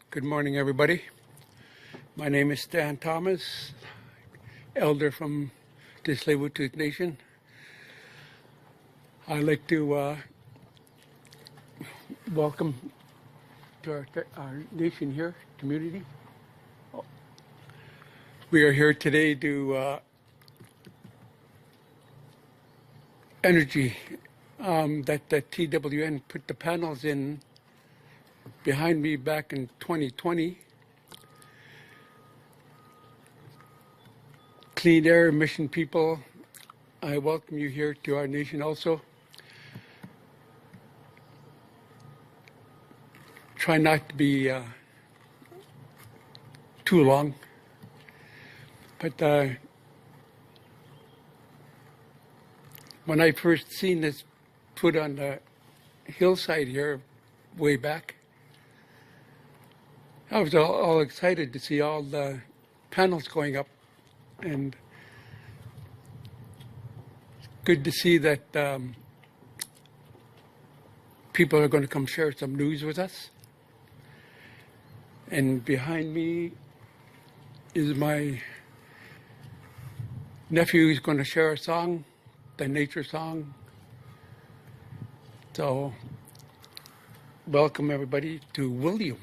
Good morning, everybody. My name is Stan Thomas, elder from the Tsleil-Waututh Nation. I'd like to welcome to our nation here, community. We are here today to energy that the TWN put the panels in behind me back in 2020. Clean air mission people, I welcome you here to our nation also. Try not to be too long, but when I first seen this put on the hillside here way back, I was all excited to see all the panels going up, and it's good to see that people are going to come share some news with us. And behind me is my nephew who's going to share a song, the nature song. So welcome everybody to William.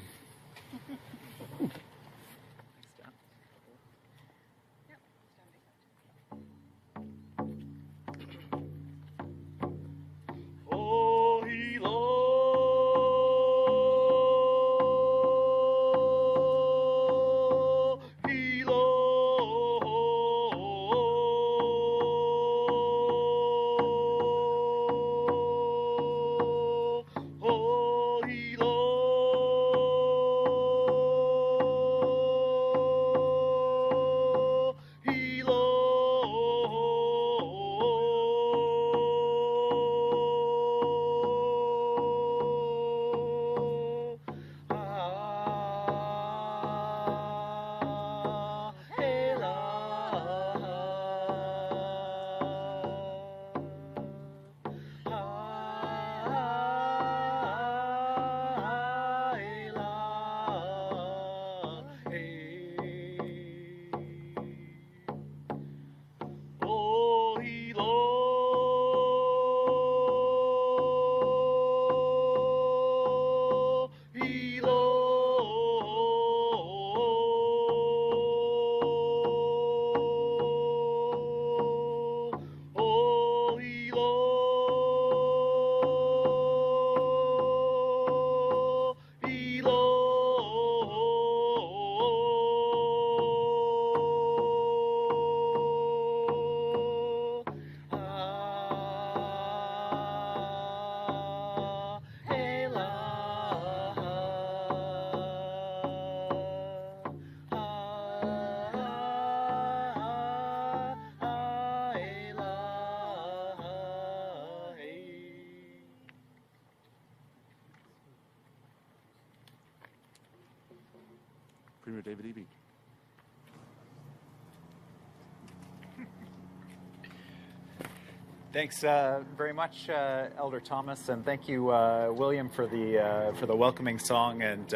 Premier David Eby. Thanks very much, Elder Thomas, and thank you, William, for the welcoming song, and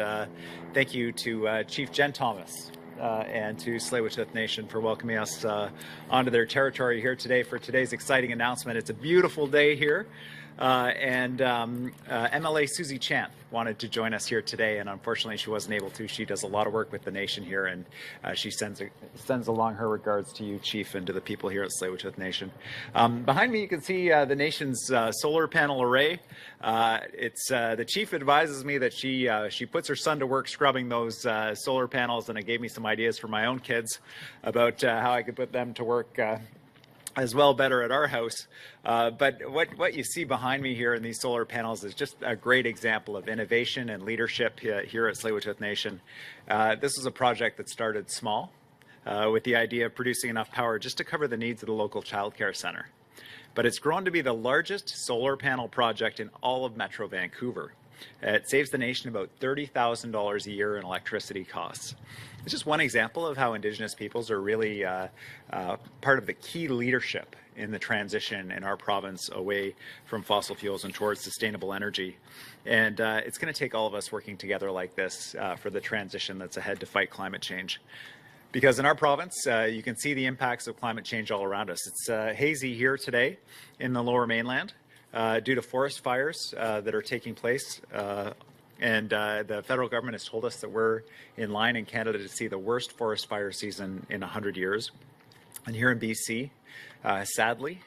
thank you to Chief Jen Thomas and to Tsleil-Waututh Nation for welcoming us onto their territory here today for today's exciting announcement. It's a beautiful day here, and MLA Susie Chan wanted to join us here today, and unfortunately she wasn't able to. She does a lot of work with the nation here, and she sends along her regards to you, Chief, and to the people here at Tsleil-Waututh Nation. Behind me you can see the nation's solar panel array. The Chief advises me that she puts her son to work scrubbing those solar panels, and it gave me some ideas for my own kids about how I could put them to work as well better at our house. But what you see behind me here in these solar panels is just a great example of innovation and leadership here at Tsleil-Waututh Nation. This is a project that started small with the idea of producing enough power just to cover the needs of the local childcare center. But it's grown to be the largest solar panel project in all of Metro Vancouver. It saves the nation about $30,000 a year in electricity costs. It's just one example of how Indigenous peoples are really part of the key leadership in the transition in our province away from fossil fuels and towards sustainable energy. And it's going to take all of us working together like this for the transition that's ahead to fight climate change. Because in our province, you can see the impacts of climate change all around us. It's hazy here today in the Lower Mainland due to forest fires that are taking place. And the federal government has told us that we're in line in Canada to see the worst forest fire season in 100 years. And here in BC, sadly,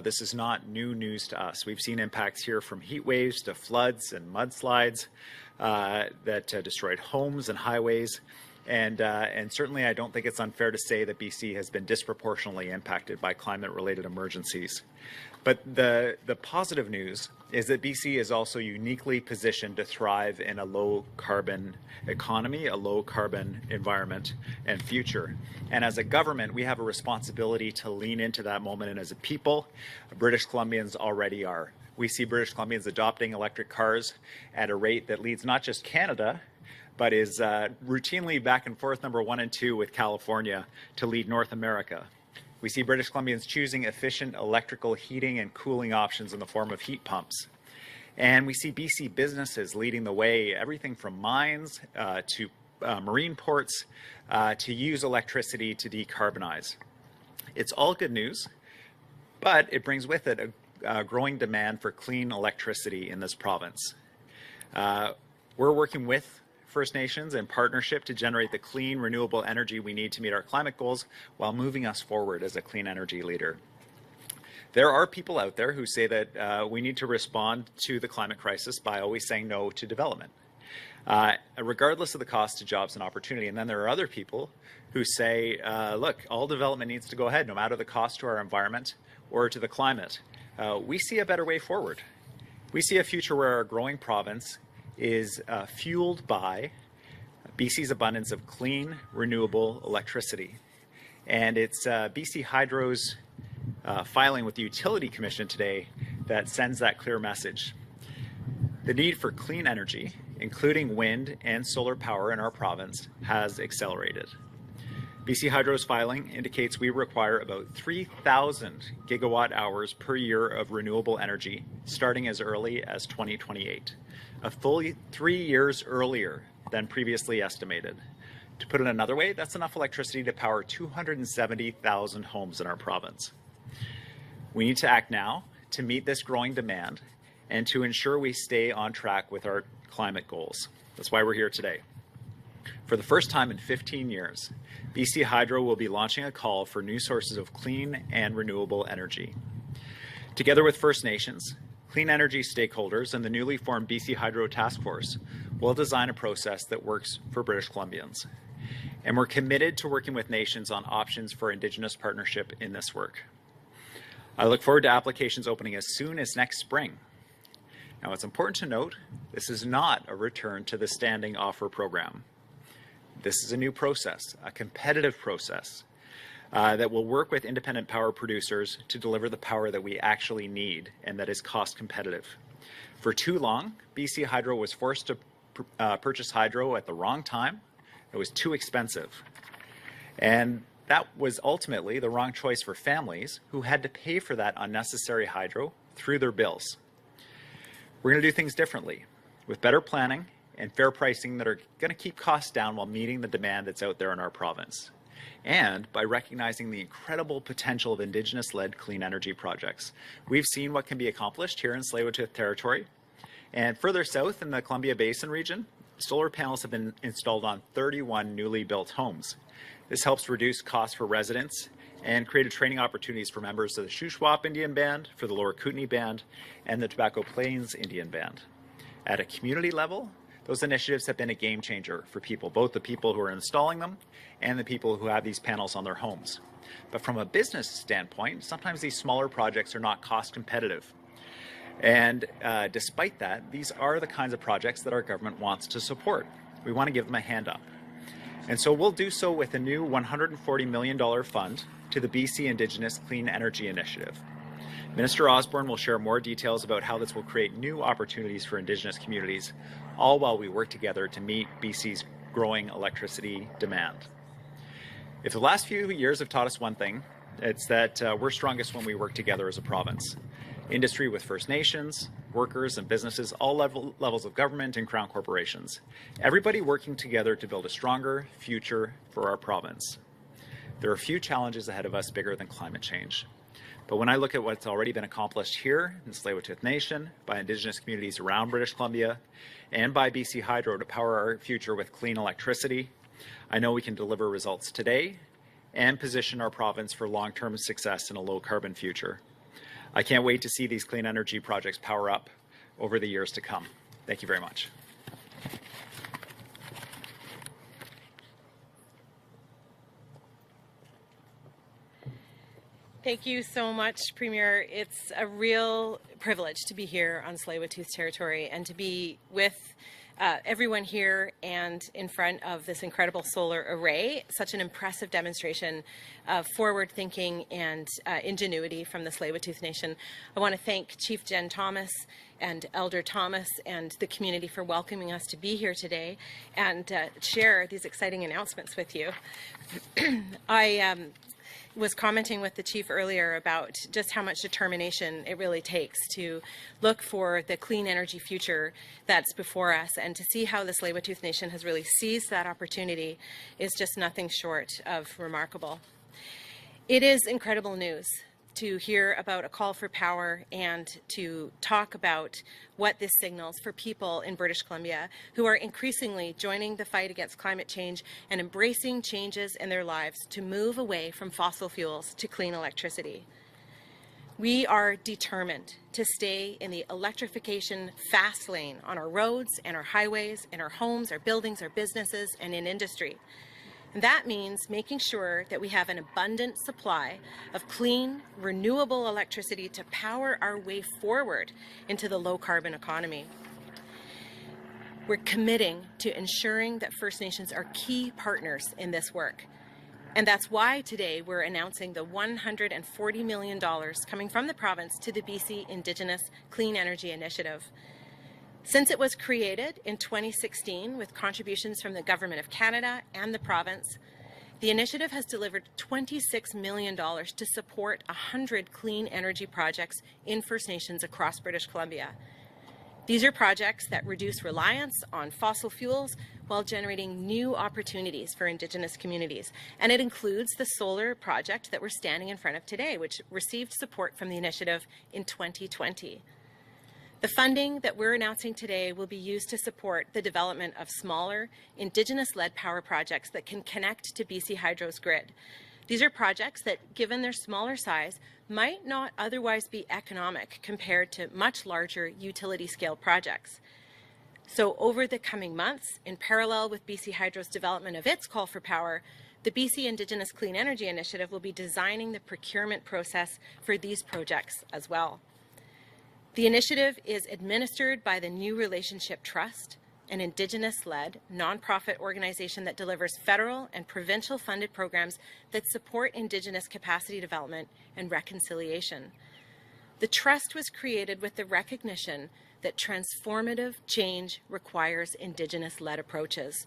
this is not new news to us. We've seen impacts here from heat waves to floods and mudslides that destroyed homes and highways. And certainly I don't think it's unfair to say that BC has been disproportionately impacted by climate-related emergencies. But the positive news is that BC is also uniquely positioned to thrive in a low-carbon economy, a low-carbon environment and future. And as a government, we have a responsibility to lean into that moment. And as a people, British Columbians already are. We see British Columbians adopting electric cars at a rate that leads not just Canada, but is routinely back and forth number 1 and 2 with California to lead North America. We see British Columbians choosing efficient electrical heating and cooling options in the form of heat pumps. And we see BC businesses leading the way, everything from mines to marine ports to use electricity to decarbonize. It's all good news, but it brings with it a growing demand for clean electricity in this province. We're working with First Nations in partnership to generate the clean, renewable energy we need to meet our climate goals while moving us forward as a clean energy leader. There are people out there who say that we need to respond to the climate crisis by always saying no to development, regardless of the cost to jobs and opportunity. And then there are other people who say, look, all development needs to go ahead, no matter the cost to our environment or to the climate. We see a better way forward. We see a future where our growing province is fueled by BC's abundance of clean, renewable electricity. And it's BC Hydro's filing with the Utility Commission today that sends that clear message. The need for clean energy, including wind and solar power in our province, has accelerated. BC Hydro's filing indicates we require about 3,000 gigawatt hours per year of renewable energy starting as early as 2028. A fully 3 years earlier than previously estimated. To put it another way, that's enough electricity to power 270,000 homes in our province. We need to act now to meet this growing demand and to ensure we stay on track with our climate goals. That's why we're here today. For the first time in 15 years, BC Hydro will be launching a call for new sources of clean and renewable energy. Together with First Nations, clean energy stakeholders, and the newly formed BC Hydro Task Force will design a process that works for British Columbians. And we're committed to working with nations on options for Indigenous partnership in this work. I look forward to applications opening as soon as next spring. Now, it's important to note, this is not a return to the standing offer program. This is a new process, a competitive process that will work with independent power producers to deliver the power that we actually need and that is cost competitive. For too long, BC Hydro was forced to purchase hydro at the wrong time. It was too expensive. And that was ultimately the wrong choice for families who had to pay for that unnecessary hydro through their bills. We're going to do things differently with better planning and fair pricing that are going to keep costs down while meeting the demand that's out there in our province. And by recognizing the incredible potential of Indigenous-led clean energy projects. We've seen what can be accomplished here in Tsleil-Waututh Territory. And further south in the Columbia Basin region, solar panels have been installed on 31 newly built homes. This helps reduce costs for residents and created training opportunities for members of the Shuswap Indian Band, for the Lower Kootenay Band, and the Tobacco Plains Indian Band. At a community level, those initiatives have been a game changer for people, both the people who are installing them and the people who have these panels on their homes. But from a business standpoint, sometimes these smaller projects are not cost competitive. And despite that, these are the kinds of projects that our government wants to support. We want to give them a hand up. And so we'll do so with a new $140 million fund to the BC Indigenous Clean Energy Initiative. Minister Osborne will share more details about how this will create new opportunities for Indigenous communities, all while we work together to meet BC's growing electricity demand. If the last few years have taught us one thing, it's that we're strongest when we work together as a province. Industry with First Nations, workers and businesses, all levels of government and Crown corporations. Everybody working together to build a stronger future for our province. There are few challenges ahead of us bigger than climate change. But when I look at what's already been accomplished here in Tsleil-Waututh Nation, by Indigenous communities around British Columbia, and by BC Hydro to power our future with clean electricity, I know we can deliver results today and position our province for long-term success in a low-carbon future. I can't wait to see these clean energy projects power up over the years to come. Thank you very much. Thank you so much, Premier. It's a real privilege to be here on Tsleil-Waututh territory and to be with everyone here and in front of this incredible solar array. Such an impressive demonstration of forward thinking and ingenuity from the Tsleil-Waututh Nation. I want to thank Chief Jen Thomas and Elder Thomas and the community for welcoming us to be here today and share these exciting announcements with you. I was commenting with the chief earlier about just how much determination it really takes to look for the clean energy future that's before us, and to see how the Tsleil-Waututh Nation has really seized that opportunity is just nothing short of remarkable. It is incredible news to hear about a call for power and to talk about what this signals for people in British Columbia who are increasingly joining the fight against climate change and embracing changes in their lives to move away from fossil fuels to clean electricity. We are determined to stay in the electrification fast lane on our roads and our highways, in our homes, our buildings, our businesses, and in industry. And that means making sure that we have an abundant supply of clean, renewable electricity to power our way forward into the low-carbon economy. We're committing to ensuring that First Nations are key partners in this work. And that's why today we're announcing the $140 million coming from the province to the BC Indigenous Clean Energy Initiative. Since it was created in 2016 with contributions from the Government of Canada and the province, the initiative has delivered $26 million to support 100 clean energy projects in First Nations across British Columbia. These are projects that reduce reliance on fossil fuels while generating new opportunities for Indigenous communities. And it includes the solar project that we're standing in front of today, which received support from the initiative in 2020. The funding that we're announcing today will be used to support the development of smaller, Indigenous-led power projects that can connect to BC Hydro's grid. These are projects that, given their smaller size, might not otherwise be economic compared to much larger utility-scale projects. So over the coming months, in parallel with BC Hydro's development of its call for power, the BC Indigenous Clean Energy Initiative will be designing the procurement process for these projects as well. The initiative is administered by the New Relationship Trust, an Indigenous-led nonprofit organization that delivers federal and provincial funded programs that support Indigenous capacity development and reconciliation. The trust was created with the recognition that transformative change requires Indigenous-led approaches,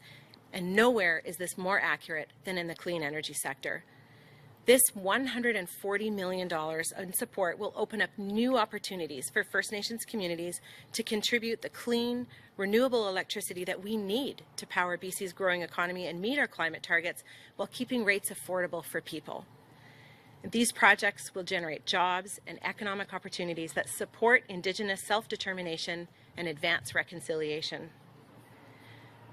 and nowhere is this more accurate than in the clean energy sector. This $140 million in support will open up new opportunities for First Nations communities to contribute the clean, renewable electricity that we need to power BC's growing economy and meet our climate targets while keeping rates affordable for people. These projects will generate jobs and economic opportunities that support Indigenous self-determination and advance reconciliation.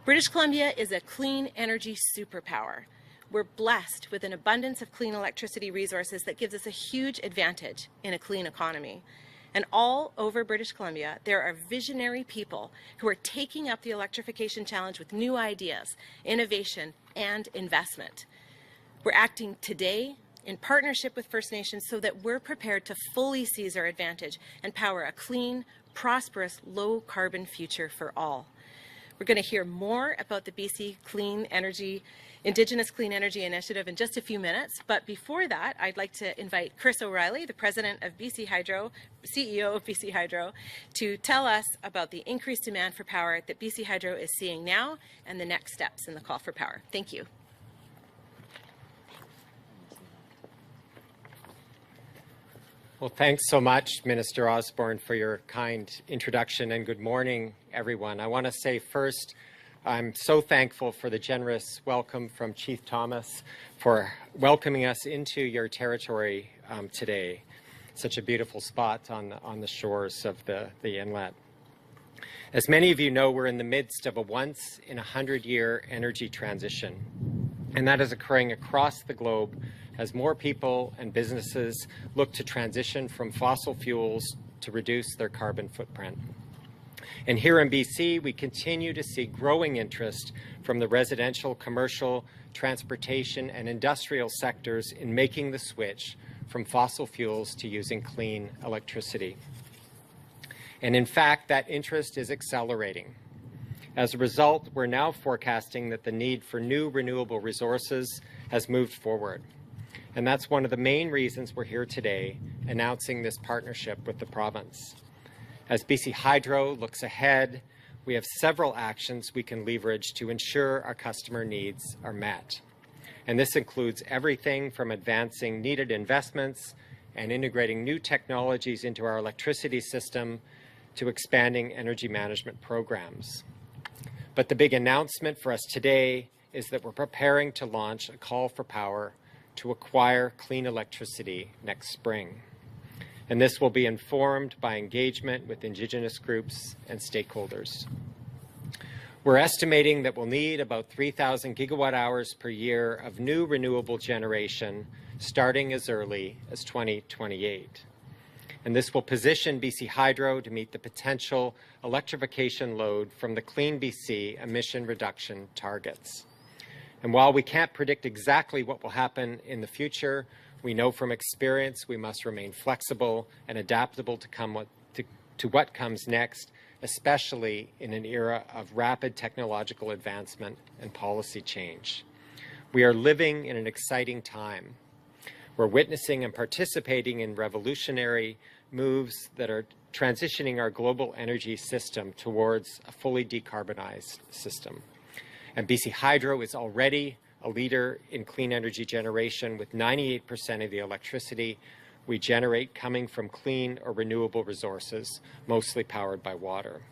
British Columbia is a clean energy superpower. We're blessed with an abundance of clean electricity resources that gives us a huge advantage in a clean economy. And all over British Columbia, there are visionary people who are taking up the electrification challenge with new ideas, innovation, and investment. We're acting today in partnership with First Nations so that we're prepared to fully seize our advantage and power a clean, prosperous, low-carbon future for all. We're going to hear more about the Indigenous Clean Energy Initiative in just a few minutes. But before that, I'd like to invite Chris O'Reilly, the president of BC Hydro, CEO of BC Hydro, to tell us about the increased demand for power that BC Hydro is seeing now and the next steps in the call for power. Thank you. Well, thanks so much, Minister Osborne, for your kind introduction, and good morning, everyone. I want to say first, I'm so thankful for the generous welcome from Chief Thomas for welcoming us into your territory today. Such a beautiful spot on the shores of the inlet. As many of you know, we're in the midst of a once-in-a-100-year energy transition, and that is occurring across the globe as more people and businesses look to transition from fossil fuels to reduce their carbon footprint. And here in BC, we continue to see growing interest from the residential, commercial, transportation, and industrial sectors in making the switch from fossil fuels to using clean electricity. And in fact, that interest is accelerating. As a result, we're now forecasting that the need for new renewable resources has moved forward. And that's one of the main reasons we're here today, announcing this partnership with the province. As BC Hydro looks ahead, we have several actions we can leverage to ensure our customer needs are met. And this includes everything from advancing needed investments and integrating new technologies into our electricity system to expanding energy management programs. But the big announcement for us today is that we're preparing to launch a call for power to acquire clean electricity next spring. And this will be informed by engagement with Indigenous groups and stakeholders. We're estimating that we'll need about 3,000 gigawatt hours per year of new renewable generation starting as early as 2028. And this will position BC Hydro to meet the potential electrification load from the Clean BC emission reduction targets. And while we can't predict exactly what will happen in the future, we know from experience we must remain flexible and adaptable to what comes next, especially in an era of rapid technological advancement and policy change. We are living in an exciting time. We're witnessing and participating in revolutionary moves that are transitioning our global energy system towards a fully decarbonized system. And BC Hydro is already a leader in clean energy generation, with 98% of the electricity we generate coming from clean or renewable resources, mostly powered by water.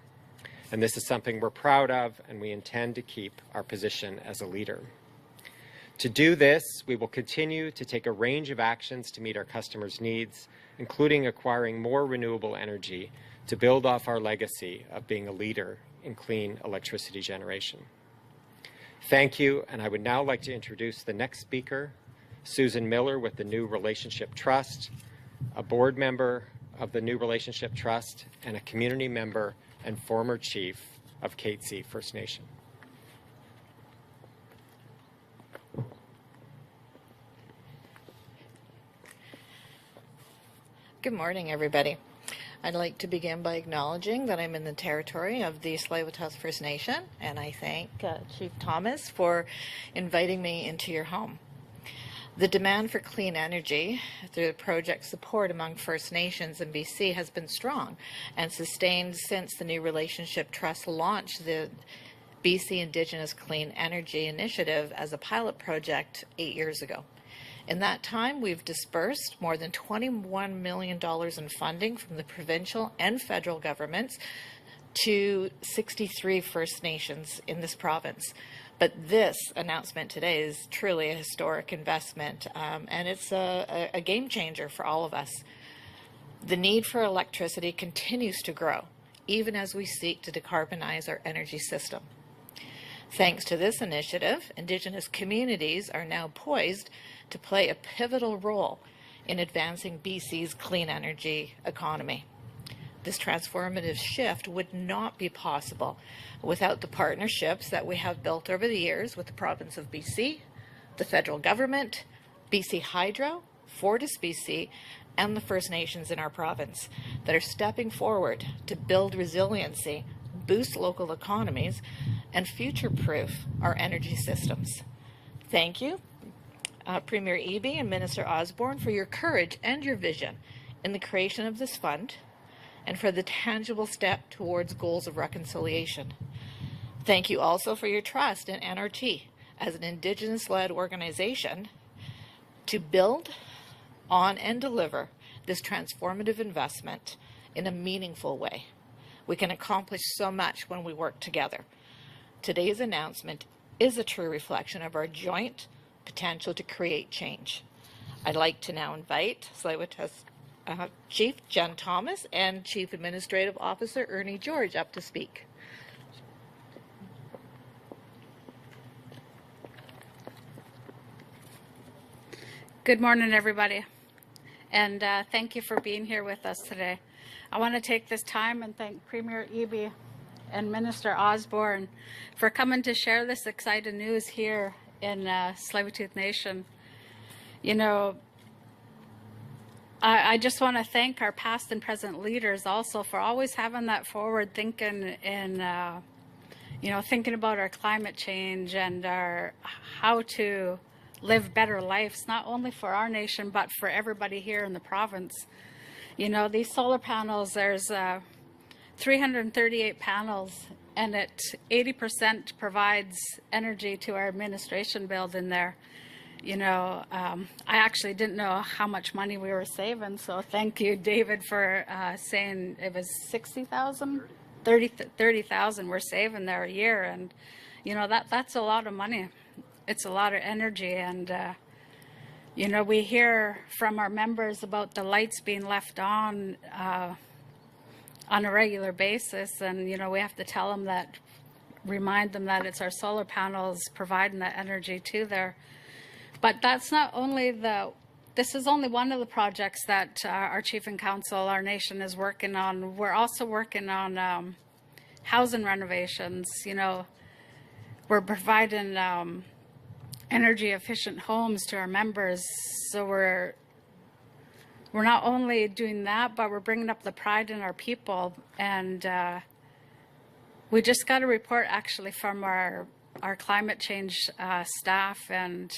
And this is something we're proud of, and we intend to keep our position as a leader. To do this, we will continue to take a range of actions to meet our customers' needs, including acquiring more renewable energy to build off our legacy of being a leader in clean electricity generation. Thank you, and I would now like to introduce the next speaker, Susan Miller with the New Relationship Trust, a board member of the New Relationship Trust, and a community member and former chief of BCICEI First Nation. Good morning, everybody. I'd like to begin by acknowledging that I'm in the territory of the Tsleil-Waututh First Nation, and I thank Chief Thomas for inviting me into your home. The demand for clean energy through the project support among First Nations in BC has been strong and sustained since the New Relationship Trust launched the BC Indigenous Clean Energy Initiative as a pilot project 8 years ago. In that time, we've dispersed more than $21 million in funding from the provincial and federal governments to 63 First Nations in this province. But this announcement today is truly a historic investment, and it's a game changer for all of us. The need for electricity continues to grow, even as we seek to decarbonize our energy system. Thanks to this initiative, Indigenous communities are now poised to play a pivotal role in advancing BC's clean energy economy. This transformative shift would not be possible without the partnerships that we have built over the years with the province of BC, the federal government, BC Hydro, FortisBC, and the First Nations in our province that are stepping forward to build resiliency, boost local economies, and future-proof our energy systems. Thank you, Premier Eby and Minister Osborne, for your courage and your vision in the creation of this fund and for the tangible step towards goals of reconciliation. Thank you also for your trust in NRT as an Indigenous-led organization to build on and deliver this transformative investment in a meaningful way. We can accomplish so much when we work together. Today's announcement is a true reflection of our joint potential to create change. I'd like to now invite Tsleil-Waututh's Chief Jen Thomas and Chief Administrative Officer Ernie George up to speak. Good morning, everybody, and thank you for being here with us today. I want to take this time and thank Premier Eby and Minister Osborne for coming to share this exciting news here in Tsleil-Waututh Nation. You know, I just want to thank our past and present leaders also for always having that forward thinking and, you know, thinking about our climate change and our how to live better lives, not only for our nation, but for everybody here in the province. You know, these solar panels, there's 338 panels, and it 80% provides energy to our administration building there. You know, I actually didn't know how much money we were saving, so thank you, David, for saying it was 60,000? 30,000 we're saving there a year, and you know, that's a lot of money. It's a lot of energy, and you know, we hear from our members about the lights being left on a regular basis, and you know, we have to tell them that, remind them that it's our solar panels providing that energy to there. But that's not only this is only one of the projects that our Chief and Council, our nation, is working on. We're also working on housing renovations. You know, we're providing energy efficient homes to our members. So we're not only doing that, but we're bringing up the pride in our people. And we just got a report actually from our climate change staff, and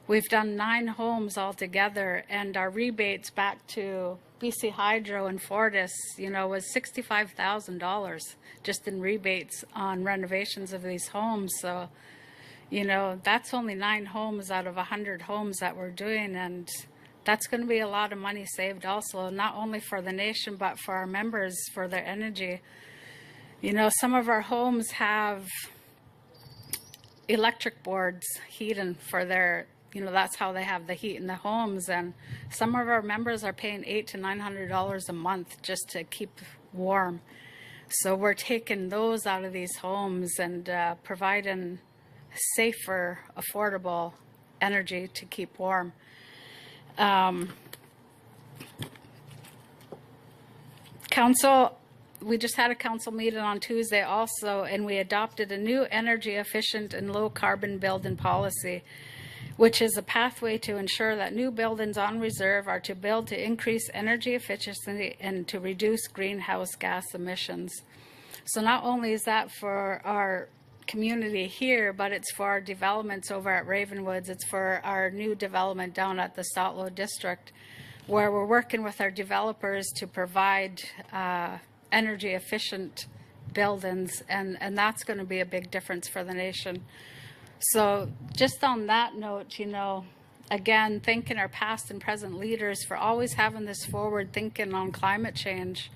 we've done 9 homes altogether, and our rebates back to BC Hydro and Fortis, you know, was $65,000 just in rebates on renovations of these homes. So, you know, that's only 9 homes out of 100 homes that we're doing, and that's going to be a lot of money saved also, not only for the nation, but for our members, for their energy. You know, some of our homes have electric boards heating for their, you know, that's how they have the heat in the homes, and some of our members are paying $800 to $900 a month just to keep warm. So we're taking those out of these homes and providing safer, affordable energy to keep warm. Council, we just had a council meeting on Tuesday also, and we adopted a new energy efficient and low carbon building policy, which is a pathway to ensure that new buildings on reserve are to build to increase energy efficiency and to reduce greenhouse gas emissions. So not only is that for our community here, but it's for our developments over at Ravenwoods. It's for our new development down at the Stotlow District, where we're working with our developers to provide energy efficient buildings, and that's going to be a big difference for the nation. So just on that note, you know, again, thanking our past and present leaders for always having this forward thinking on climate change.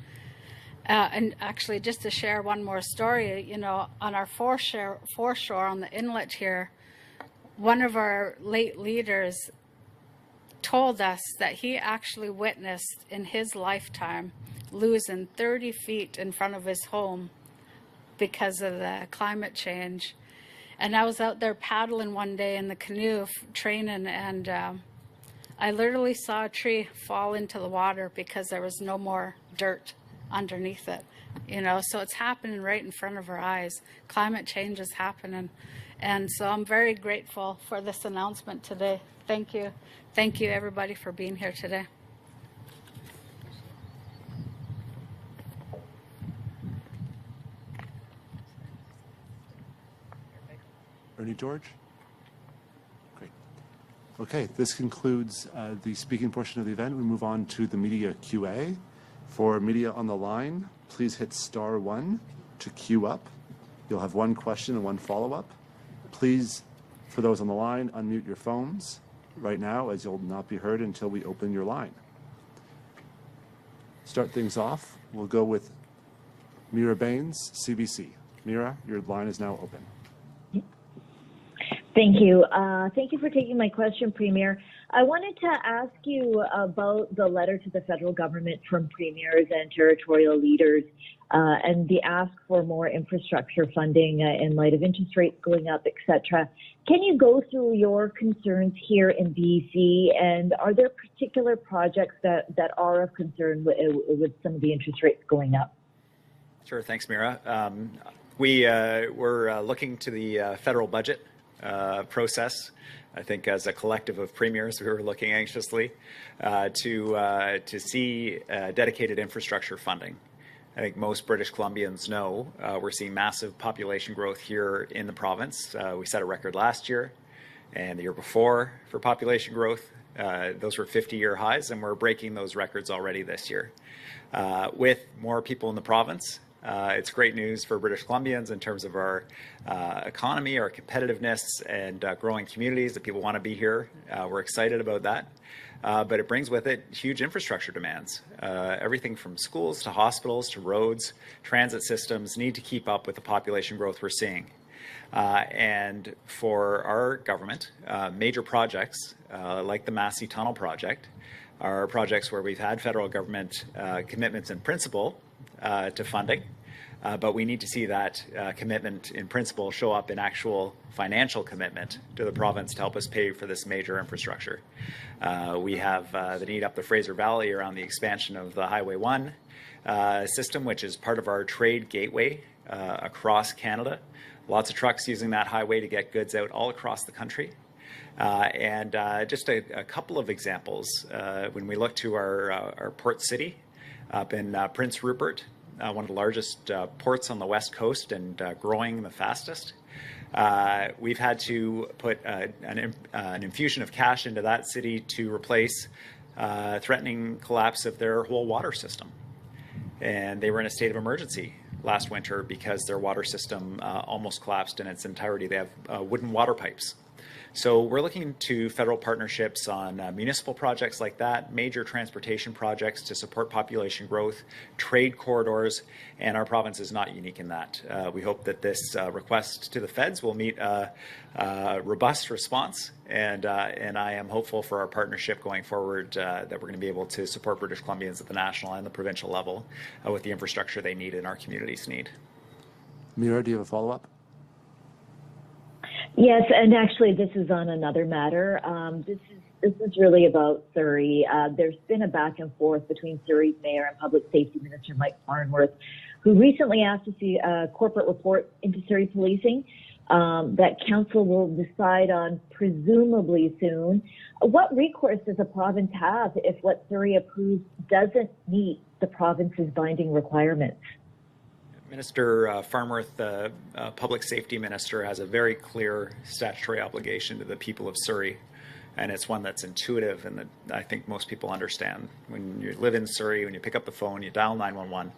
And actually, just to share one more story, you know, on our foreshore on the inlet here, one of our late leaders told us that he actually witnessed in his lifetime losing 30 feet in front of his home because of the climate change. And I was out there paddling one day in the canoe training, and I literally saw a tree fall into the water because there was no more dirt underneath it. You know, so it's happening right in front of our eyes. Climate change is happening. And so I'm very grateful for this announcement today. Thank you. Thank you, everybody, for being here today. Ernie George? Great. Okay, this concludes the speaking portion of the event. We move on to the media QA. For media on the line, please hit *1 to queue up. You'll have one question and one follow-up. Please, for those on the line, unmute your phones right now, as you'll not be heard until we open your line. Start things off. We'll go with Mira Baines, CBC. Mira, your line is now open. Thank you. Thank you for taking my question, Premier. I wanted to ask you about the letter to the federal government from premiers and territorial leaders and the ask for more infrastructure funding in light of interest rates going up, etc. Can you go through your concerns here in BC, and are there particular projects that are of concern with some of the interest rates going up? Sure, thanks, Mira. We're looking to the federal budget process. I think as a collective of premiers, we were looking anxiously to see dedicated infrastructure funding. I think most British Columbians know we're seeing massive population growth here in the province. We set a record last year and the year before for population growth. Those were 50-year highs, and we're breaking those records already this year. With more people in the province, it's great news for British Columbians in terms of our economy, our competitiveness, and growing communities that people want to be here. We're excited about that. But it brings with it huge infrastructure demands. Everything from schools to hospitals to roads, transit systems need to keep up with the population growth we're seeing. And for our government, major projects like the Massey Tunnel project are projects where we've had federal government commitments in principle to funding. But we need to see that commitment in principle show up in actual financial commitment to the province to help us pay for this major infrastructure. We have the need up the Fraser Valley around the expansion of the Highway 1 system, which is part of our trade gateway across Canada. Lots of trucks using that highway to get goods out all across the country. And just a couple of examples. When we look to our port city up in Prince Rupert, one of the largest ports on the West Coast and growing the fastest. We've had to put an infusion of cash into that city to replace threatening collapse of their whole water system. And they were in a state of emergency last winter because their water system almost collapsed in its entirety. They have wooden water pipes. So we're looking to federal partnerships on municipal projects like that, major transportation projects to support population growth, trade corridors, and our province is not unique in that. We hope that this request to the feds will meet a robust response, and I am hopeful for our partnership going forward that we're going to be able to support British Columbians at the national and the provincial level with the infrastructure they need and our communities need. Mira, do you have a follow-up? Yes, and actually this is on another matter. This is really about Surrey. There's been a back and forth between Surrey's mayor and Public Safety Minister Mike Farnworth, who recently asked to see a corporate report into Surrey policing that council will decide on presumably soon. What recourse does the province have if what Surrey approves doesn't meet the province's binding requirements? Minister Farnworth, the Public Safety Minister, has a very clear statutory obligation to the people of Surrey, and it's one that's intuitive and that I think most people understand. When you live in Surrey, when you pick up the phone, you dial 911,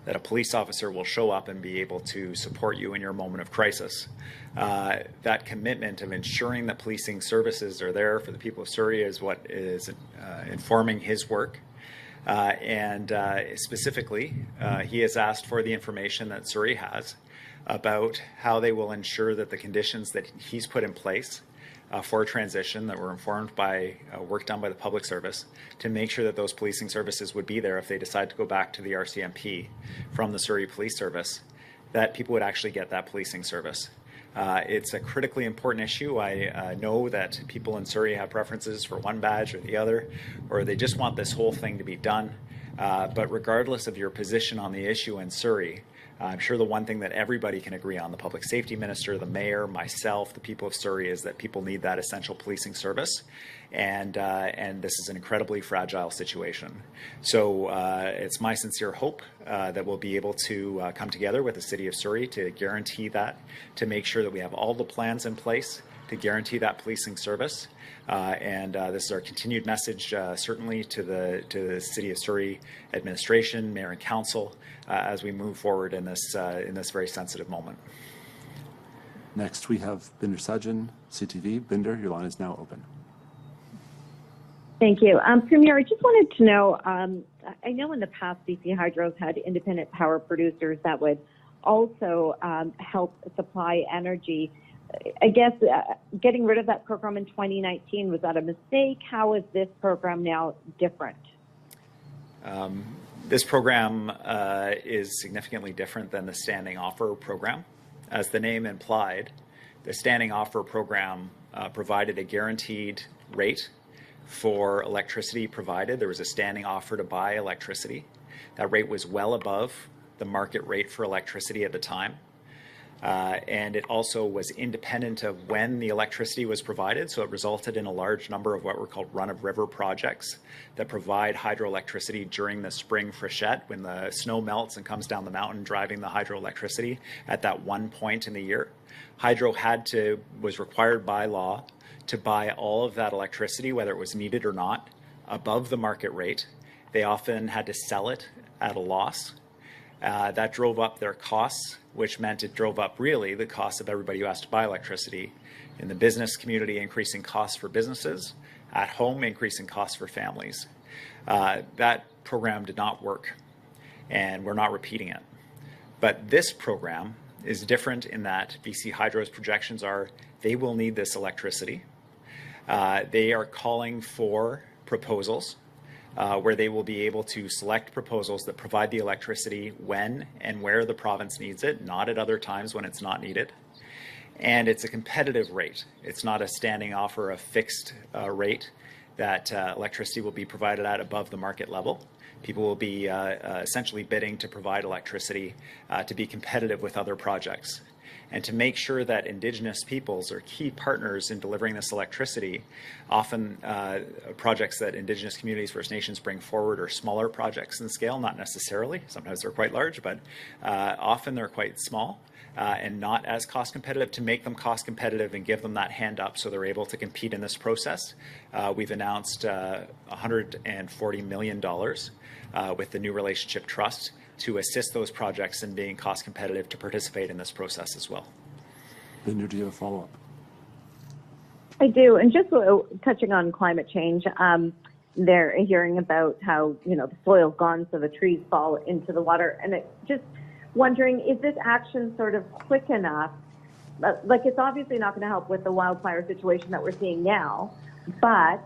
that a police officer will show up and be able to support you in your moment of crisis. That commitment of ensuring that policing services are there for the people of Surrey is what is informing his work. Specifically, he has asked for the information that Surrey has about how they will ensure that the conditions that he's put in place for transition that were informed by work done by the public service to make sure that those policing services would be there if they decide to go back to the RCMP from the Surrey Police Service, that people would actually get that policing service. It's a critically important issue. I know that people in Surrey have preferences for one badge or the other, or they just want this whole thing to be done. But regardless of your position on the issue in Surrey, I'm sure the one thing that everybody can agree on, the Public Safety Minister, the Mayor, myself, the people of Surrey, is that people need that essential policing service. and this is an incredibly fragile situation. So it's my sincere hope that we'll be able to come together with the City of Surrey to guarantee that, to make sure that we have all the plans in place to guarantee that policing service. And this is our continued message, certainly to the City of Surrey administration, Mayor and Council, as we move forward in this very sensitive moment. Next, we have Binder Sajjan, CTV. Binder, your line is now open. Thank you. Premier, I just wanted to know, I know in the past BC Hydro's had independent power producers that would also help supply energy. I guess getting rid of that program in 2019, was that a mistake? How is this program now different? This program is significantly different than the standing offer program. As the name implied, the standing offer program provided a guaranteed rate for electricity provided. There was a standing offer to buy electricity. That rate was well above the market rate for electricity at the time. And it also was independent of when the electricity was provided, so it resulted in a large number of what were called run-of-river projects that provide hydroelectricity during the spring freshet when the snow melts and comes down the mountain, driving the hydroelectricity at that one point in the year. Hydro was required by law to buy all of that electricity, whether it was needed or not, above the market rate. They often had to sell it at a loss. That drove up their costs, which meant it drove up really the cost of everybody who has to buy electricity. In the business community, increasing costs for businesses. At home, increasing costs for families. That program did not work, and we're not repeating it. But this program is different in that BC Hydro's projections are they will need this electricity. They are calling for proposals where they will be able to select proposals that provide the electricity when and where the province needs it, not at other times when it's not needed. And it's a competitive rate. It's not a standing offer, a fixed rate that electricity will be provided at above the market level. People will be essentially bidding to provide electricity to be competitive with other projects. And to make sure that Indigenous peoples are key partners in delivering this electricity, often projects that Indigenous communities, First Nations bring forward are smaller projects in scale, not necessarily. Sometimes they're quite large, but often they're quite small and not as cost competitive. To make them cost competitive and give them that hand up so they're able to compete in this process, we've announced $140 million with the New Relationship Trust to assist those projects in being cost competitive to participate in this process as well. Binder, do you have a follow-up? I do, and just touching on climate change, they're hearing about how, the soil's gone so the trees fall into the water, and just wondering, is this action sort of quick enough? Like, it's obviously not going to help with the wildfire situation that we're seeing now, but,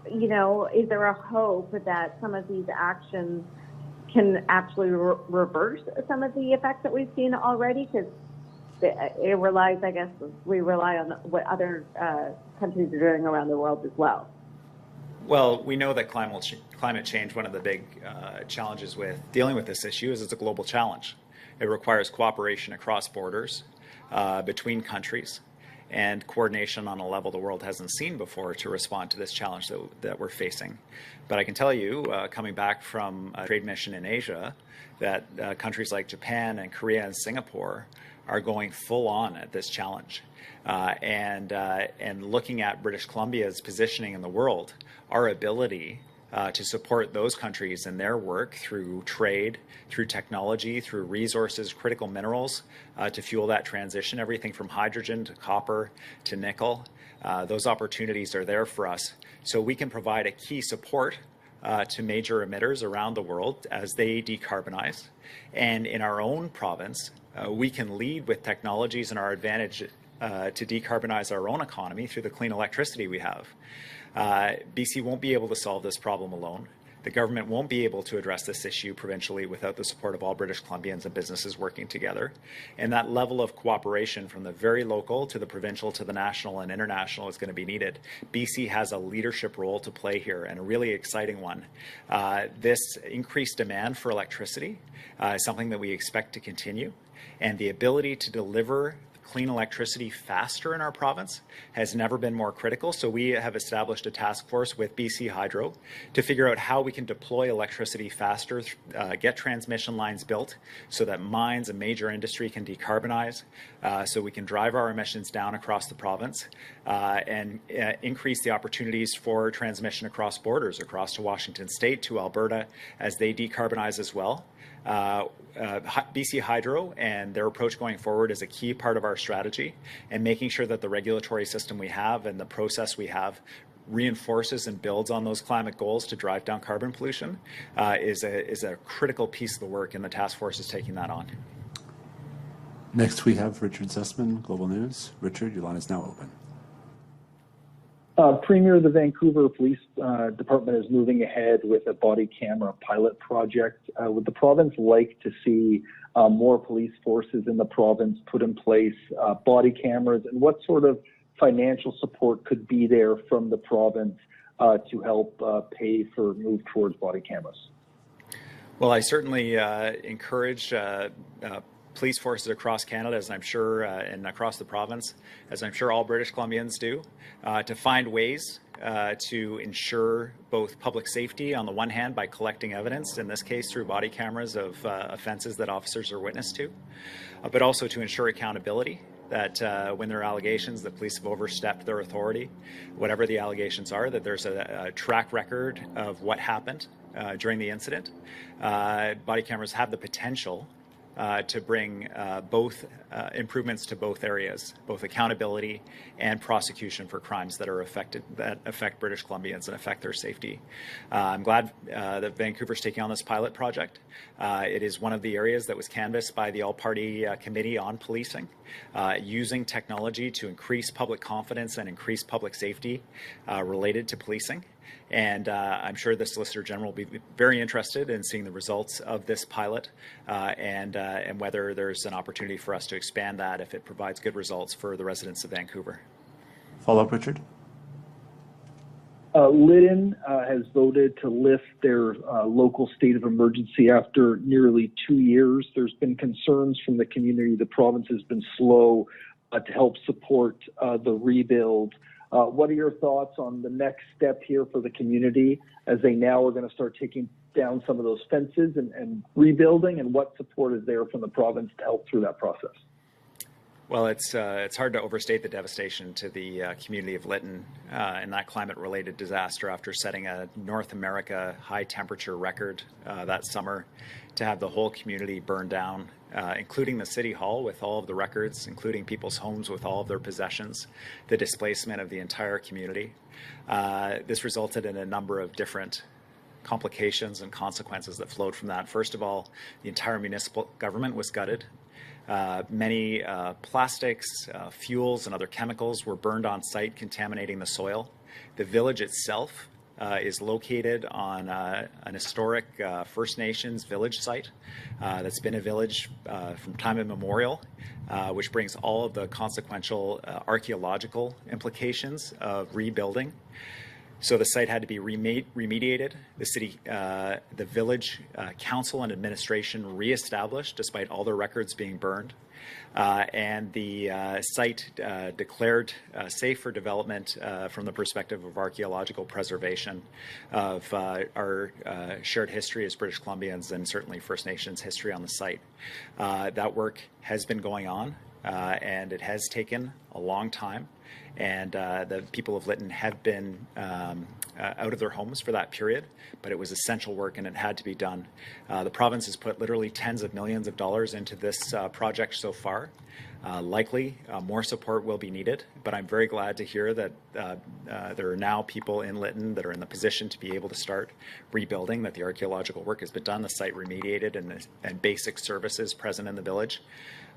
is there a hope that some of these actions can actually reverse some of the effects that we've seen already? Because it relies, I guess, we rely on what other countries are doing around the world as well. Well, we know that climate change, one of the big challenges with dealing with this issue is it's a global challenge. It requires cooperation across borders, between countries, and coordination on a level the world hasn't seen before to respond to this challenge that we're facing. But I can tell you, coming back from a trade mission in Asia, that countries like Japan and Korea and Singapore are going full on at this challenge. And looking at British Columbia's positioning in the world, our ability to support those countries in their work through trade, through technology, through resources, critical minerals to fuel that transition, everything from hydrogen to copper to nickel. Those opportunities are there for us. So we can provide a key support to major emitters around the world as they decarbonize. And in our own province, we can lead with technologies in our advantage to decarbonize our own economy through the clean electricity we have. BC won't be able to solve this problem alone. The government won't be able to address this issue provincially without the support of all British Columbians and businesses working together. And that level of cooperation from the very local to the provincial to the national and international is going to be needed. BC has a leadership role to play here, and a really exciting one. This increased demand for electricity is something that we expect to continue. And the ability to deliver clean electricity faster in our province has never been more critical. So we have established a task force with BC Hydro to figure out how we can deploy electricity faster, get transmission lines built so that mines and major industry can decarbonize, so we can drive our emissions down across the province and increase the opportunities for transmission across borders, across to Washington State, to Alberta, as they decarbonize as well. BC Hydro and their approach going forward is a key part of our strategy, and making sure that the regulatory system we have and the process we have reinforces and builds on those climate goals to drive down carbon pollution is a critical piece of the work, and the task force is taking that on. Next, we have Richard Sussman, Global News. Richard, your line is now open. Premier, the Vancouver Police Department is moving ahead with a body camera pilot project. Would the province like to see more police forces in the province put in place body cameras, and what sort of financial support could be there from the province to help pay for move towards body cameras? Well, I certainly encourage police forces across Canada, as I'm sure, and across the province, as I'm sure all British Columbians do, to find ways to ensure both public safety on the one hand by collecting evidence, in this case through body cameras of offences that officers are witness to, but also to ensure accountability, that when there are allegations that police have overstepped their authority, whatever the allegations are, that there's a track record of what happened during the incident. Body cameras have the potential to bring both improvements to both areas, both accountability and prosecution for crimes that affect British Columbians and affect their safety. I'm glad that Vancouver's taking on this pilot project. It is one of the areas that was canvassed by the All-Party Committee on Policing, using technology to increase public confidence and increase public safety related to policing. And I'm sure the Solicitor General will be very interested in seeing the results of this pilot and whether there's an opportunity for us to expand that if it provides good results for the residents of Vancouver. Follow up, Richard. Lytton has voted to lift their local state of emergency after nearly 2 years. There's been concerns from the community the province has been slow to help support the rebuild. What are your thoughts on the next step here for the community as they now are going to start taking down some of those fences and rebuilding, and what support is there from the province to help through that process? Well, it's hard to overstate the devastation to the community of Lytton in that climate-related disaster after setting a North America high-temperature record that summer, to have the whole community burn down, including the City Hall with all of the records, including people's homes with all of their possessions, the displacement of the entire community. This resulted in a number of different complications and consequences that flowed from that. First of all, the entire municipal government was gutted. Many plastics, fuels, and other chemicals were burned on site, contaminating the soil. The village itself is located on an historic First Nations village site that's been a village from time immemorial, which brings all of the consequential archaeological implications of rebuilding. So the site had to be remediated. The city, the village council and administration reestablished despite all their records being burned. And the site declared safe for development from the perspective of archaeological preservation of our shared history as British Columbians, and certainly First Nations history on the site. That work has been going on, and it has taken a long time. And the people of Lytton have been out of their homes for that period, but it was essential work and it had to be done. The province has put literally tens of millions of dollars into this project so far. Likely more support will be needed, but I'm very glad to hear that there are now people in Lytton that are in the position to be able to start rebuilding, that the archaeological work has been done, the site remediated, and basic services present in the village.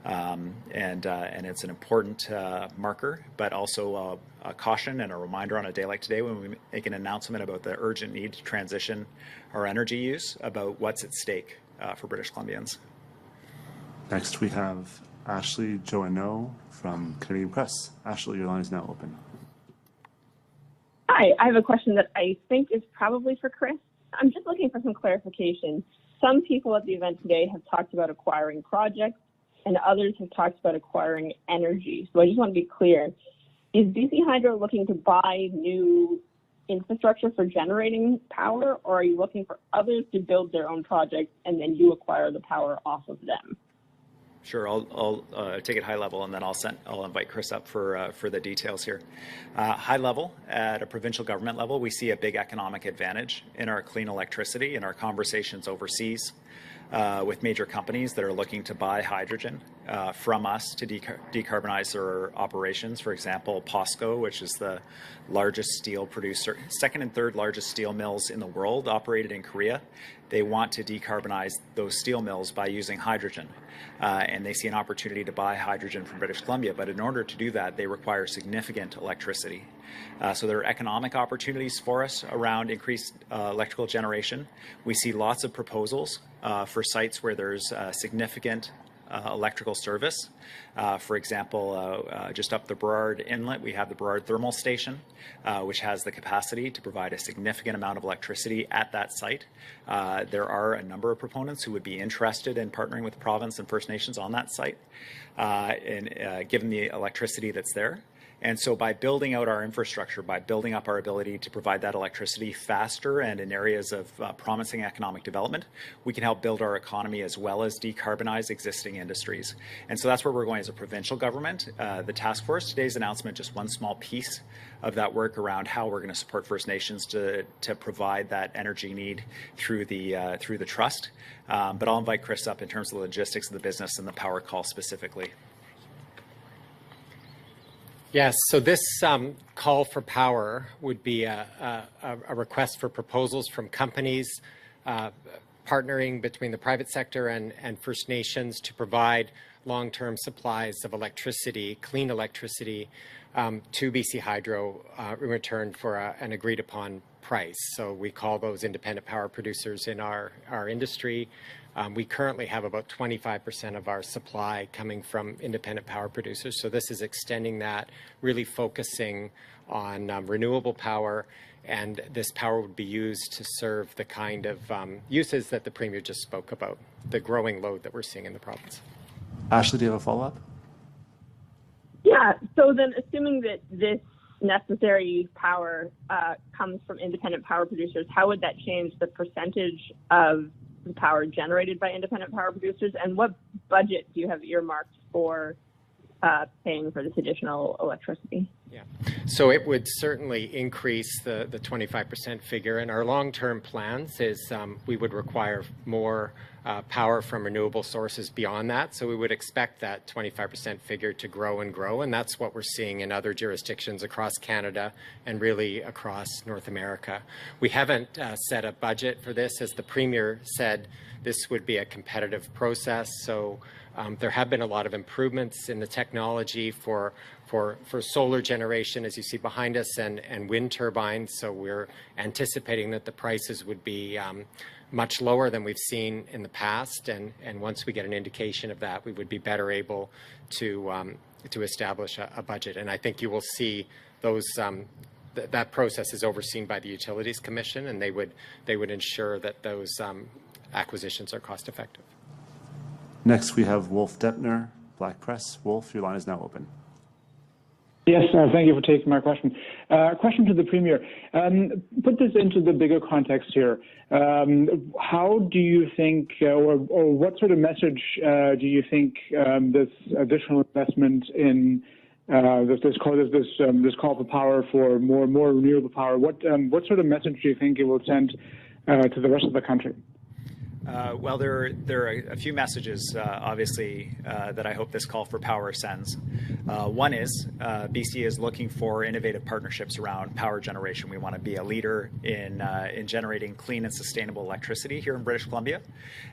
And it's an important marker, but also a caution and a reminder on a day like today when we make an announcement about the urgent need to transition our energy use, about what's at stake for British Columbians. Next, we have Ashley Joanneau from Canadian Press. Ashley, your line is now open. Hi, I have a question that I think is probably for Chris. I'm just looking for some clarification. Some people at the event today have talked about acquiring projects and others have talked about acquiring energy. So I just want to be clear, is BC Hydro looking to buy new infrastructure for generating power, or are you looking for others to build their own projects and then you acquire the power off of them? Sure, I'll take it high level, and then I'll invite Chris up for the details here. High level, at a provincial government level, we see a big economic advantage in our clean electricity in our conversations overseas with major companies that are looking to buy hydrogen from us to decarbonize their operations. For example, POSCO, which is the largest steel producer, second and third largest steel mills in the world, operated in Korea. They want to decarbonize those steel mills by using hydrogen. And they see an opportunity to buy hydrogen from British Columbia. But in order to do that, they require significant electricity. So there are economic opportunities for us around increased electrical generation. We see lots of proposals for sites where there's significant electrical service. For example, just up the Burrard Inlet, we have the Burrard Thermal Station, which has the capacity to provide a significant amount of electricity at that site. There are a number of proponents who would be interested in partnering with the province and First Nations on that site, given the electricity that's there. And so by building out our infrastructure, by building up our ability to provide that electricity faster and in areas of promising economic development, we can help build our economy as well as decarbonize existing industries. And so that's where we're going as a provincial government. The task force, today's announcement, just one small piece of that work around how we're going to support First Nations to provide that energy need through the trust. But I'll invite Chris up in terms of the logistics of the business and the power call specifically. Yes, so this call for power would be a request for proposals from companies partnering between the private sector and First Nations to provide long-term supplies of electricity, clean electricity, to BC Hydro in return for an agreed-upon price. So we call those independent power producers in our industry. We currently have about 25% of our supply coming from independent power producers. So this is extending that, really focusing on renewable power, and this power would be used to serve the kind of uses that the Premier just spoke about, the growing load that we're seeing in the province. Ashley, do you have a follow-up? Yeah, so then assuming that this necessary power comes from independent power producers, how would that change the percentage of the power generated by independent power producers, and what budget do you have earmarked for paying for this additional electricity? Yeah, so it would certainly increase the 25% figure, and our long-term plans is we would require more power from renewable sources beyond that, so we would expect that 25% figure to grow and grow, and that's what we're seeing in other jurisdictions across Canada and really across North America. We haven't set a budget for this. As the Premier said, this would be a competitive process, so there have been a lot of improvements in the technology for solar generation, as you see behind us, and wind turbines, so we're anticipating that the prices would be much lower than we've seen in the past, and once we get an indication of that, we would be better able to establish a budget. And I think you will see those that process is overseen by the Utilities Commission, and they would ensure that those acquisitions are cost effective. Next, we have Wolf Deppner, Black Press. Wolf, your line is now open. Yes, thank you for taking my question. Question to the Premier. Put this into the bigger context here. How do you think, or what sort of message do you think this additional investment in this call for power for more renewable power? What sort of message do you think it will send to the rest of the country? Well, there are a few messages, obviously, that I hope this call for power sends. One is BC is looking for innovative partnerships around power generation. We want to be a leader in generating clean and sustainable electricity here in British Columbia,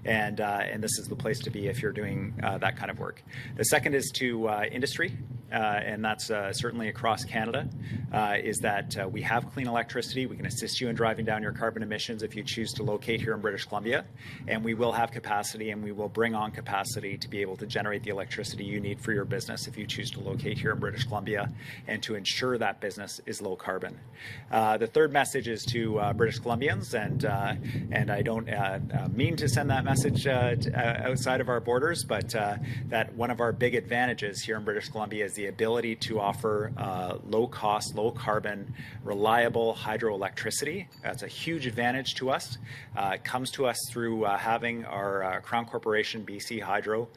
and this is the place to be if you're doing that kind of work. The second is to industry. and that's certainly across Canada, is that we have clean electricity. We can assist you in driving down your carbon emissions if you choose to locate here in British Columbia, and we will have capacity, and we will bring on capacity to be able to generate the electricity you need for your business if you choose to locate here in British Columbia, and to ensure that business is low carbon. The third message is to British Columbians, and I don't mean to send that message outside of our borders, but that one of our big advantages here in British Columbia is the ability to offer low cost, low carbon, reliable hydroelectricity. That's a huge advantage to us. It comes to us through having our Crown Corporation, BC Hydro,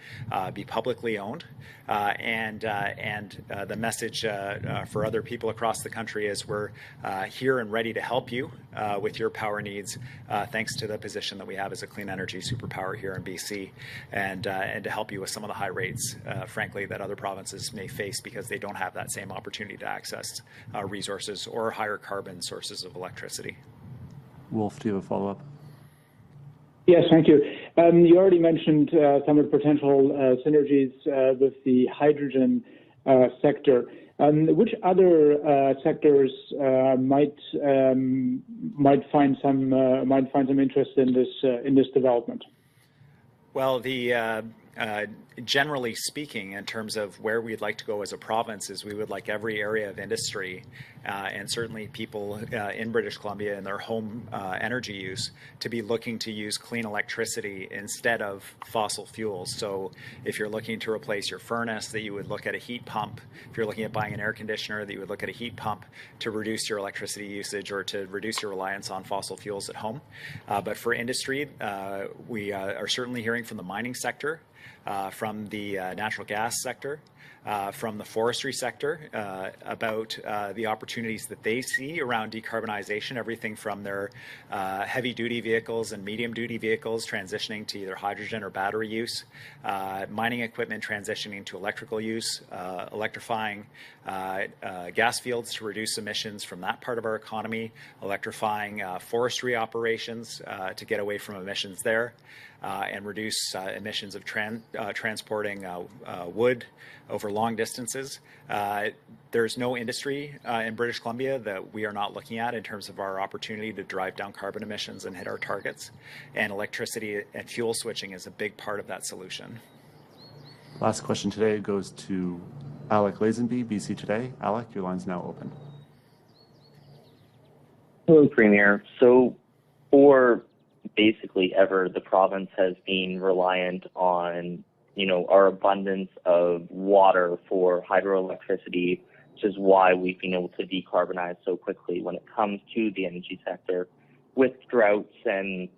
be publicly owned. And the message for other people across the country is we're here and ready to help you with your power needs, thanks to the position that we have as a clean energy superpower here in BC, and to help you with some of the high rates, frankly, that other provinces may face because they don't have that same opportunity to access resources or higher carbon sources of electricity. Wolf, do you have a follow-up? Yes, thank you. You already mentioned some of the potential synergies with the hydrogen sector. Which other sectors might find some interest in this development? Well, generally speaking, in terms of where we'd like to go as a province, is we would like every area of industry and certainly people in British Columbia in their home energy use to be looking to use clean electricity instead of fossil fuels. So if you're looking to replace your furnace, that you would look at a heat pump. If you're looking at buying an air conditioner, that you would look at a heat pump to reduce your electricity usage or to reduce your reliance on fossil fuels at home. But for industry, we are certainly hearing from the mining sector, from the natural gas sector, from the forestry sector about the opportunities that they see around decarbonization, everything from their heavy-duty vehicles and medium-duty vehicles transitioning to either hydrogen or battery use, mining equipment transitioning to electrical use, electrifying gas fields to reduce emissions from that part of our economy, electrifying forestry operations to get away from emissions there, and reduce emissions of transporting wood over long distances. There's no industry in British Columbia that we are not looking at in terms of our opportunity to drive down carbon emissions and hit our targets. And electricity and fuel switching is a big part of that solution. Last question today goes to Alec Lazenby, BC Today. Alec, your line's now open. Hello, Premier. So for basically ever, the province has been reliant on, our abundance of water for hydroelectricity, which is why we've been able to decarbonize so quickly when it comes to the energy sector. With droughts and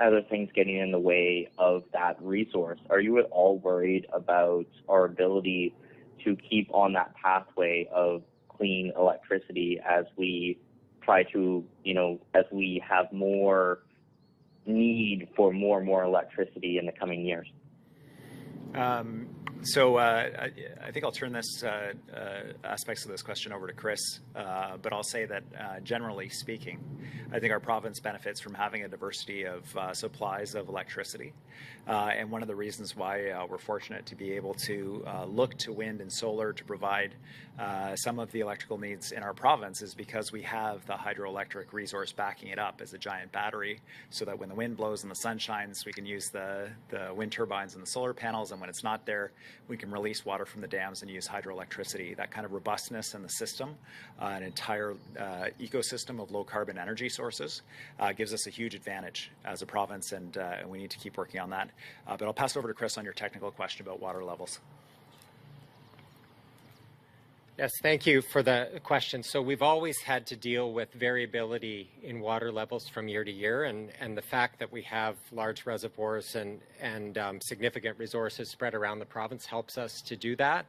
other things getting in the way of that resource, are you at all worried about our ability to keep on that pathway of clean electricity as we try to, as we have more need for more and more electricity in the coming years? So I think I'll turn this aspects of this question over to Chris, but I'll say that generally speaking, I think our province benefits from having a diversity of supplies of electricity. And one of the reasons why we're fortunate to be able to look to wind and solar to provide some of the electrical needs in our province is because we have the hydroelectric resource backing it up as a giant battery, so that when the wind blows and the sun shines, we can use the wind turbines and the solar panels, and when it's not there, we can release water from the dams and use hydroelectricity. That kind of robustness in the system, an entire ecosystem of low carbon energy sources, gives us a huge advantage as a province, and we need to keep working on that. But I'll pass it over to Chris on your technical question about water levels. Yes, thank you for the question. So we've always had to deal with variability in water levels from year to year, and the fact that we have large reservoirs and significant resources spread around the province helps us to do that.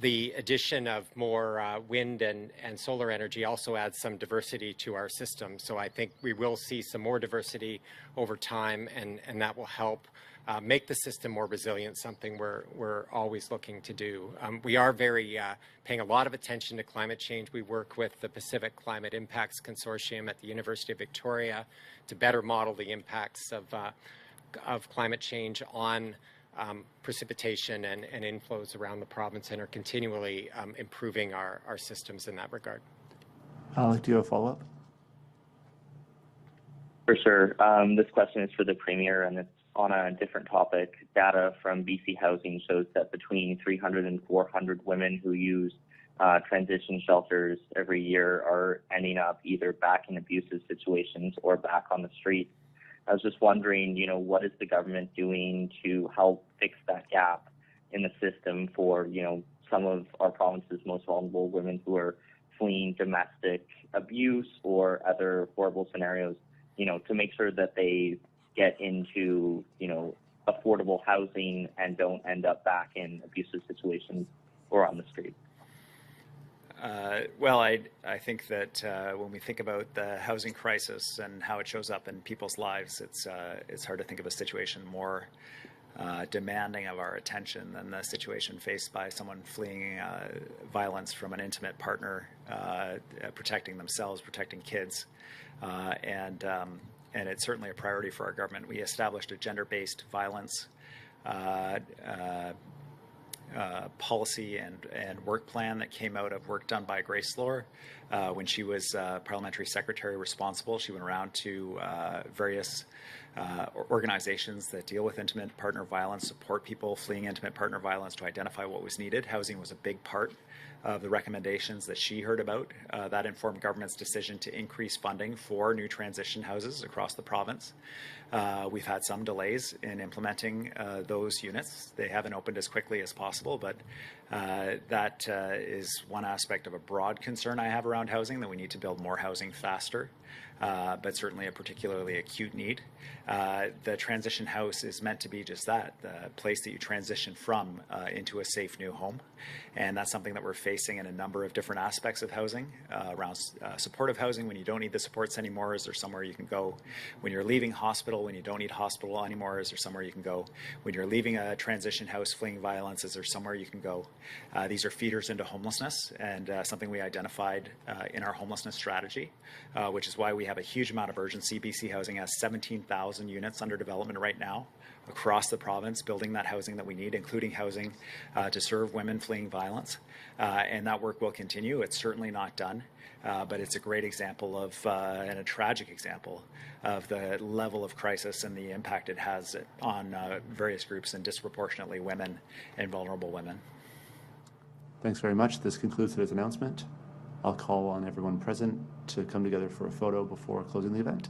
The addition of more wind and solar energy also adds some diversity to our system. So I think we will see some more diversity over time, and that will help make the system more resilient, something we're always looking to do. We are paying a lot of attention to climate change. We work with the Pacific Climate Impacts Consortium at the University of Victoria to better model the impacts of climate change on precipitation and inflows around the province and are continually improving our systems in that regard. Alec, do you have a follow-up? For sure. This question is for the Premier, and it's on a different topic. Data from BC Housing shows that between 300 and 400 women who use transition shelters every year are ending up either back in abusive situations or back on the street. I was just wondering, what is the government doing to help fix that gap in the system for, some of our province's most vulnerable women who are fleeing domestic abuse or other horrible scenarios, to make sure that they get into, affordable housing and don't end up back in abusive situations or on the street? Well, I think that when we think about the housing crisis and how it shows up in people's lives, it's hard to think of a situation more demanding of our attention than the situation faced by someone fleeing violence from an intimate partner, protecting themselves, protecting kids, and it's certainly a priority for our government. We established a gender-based violence policy and work plan that came out of work done by Grace Lohr when she was parliamentary secretary responsible. She went around to various organizations that deal with intimate partner violence, support people fleeing intimate partner violence to identify what was needed. Housing was a big part of the recommendations that she heard about. That informed government's decision to increase funding for new transition houses across the province. We've had some delays in implementing those units. They haven't opened as quickly as possible, but that is one aspect of a broad concern I have around housing, that we need to build more housing faster, but certainly a particularly acute need. The transition house is meant to be just that, the place that you transition from into a safe new home. And that's something that we're facing in a number of different aspects of housing. Around supportive housing, when you don't need the supports anymore, is there somewhere you can go? When you're leaving hospital, when you don't need hospital anymore, is there somewhere you can go? When you're leaving a transition house fleeing violence, is there somewhere you can go? These are feeders into homelessness, and something we identified in our homelessness strategy, which is why we have a huge amount of urgency. BC Housing has 17,000 units under development right now across the province, building that housing that we need, including housing to serve women fleeing violence. And that work will continue. It's certainly not done, but it's a great example of, and a tragic example of the level of crisis and the impact it has on various groups, and disproportionately women and vulnerable women. Thanks very much. This concludes today's announcement. I'll call on everyone present to come together for a photo before closing the event.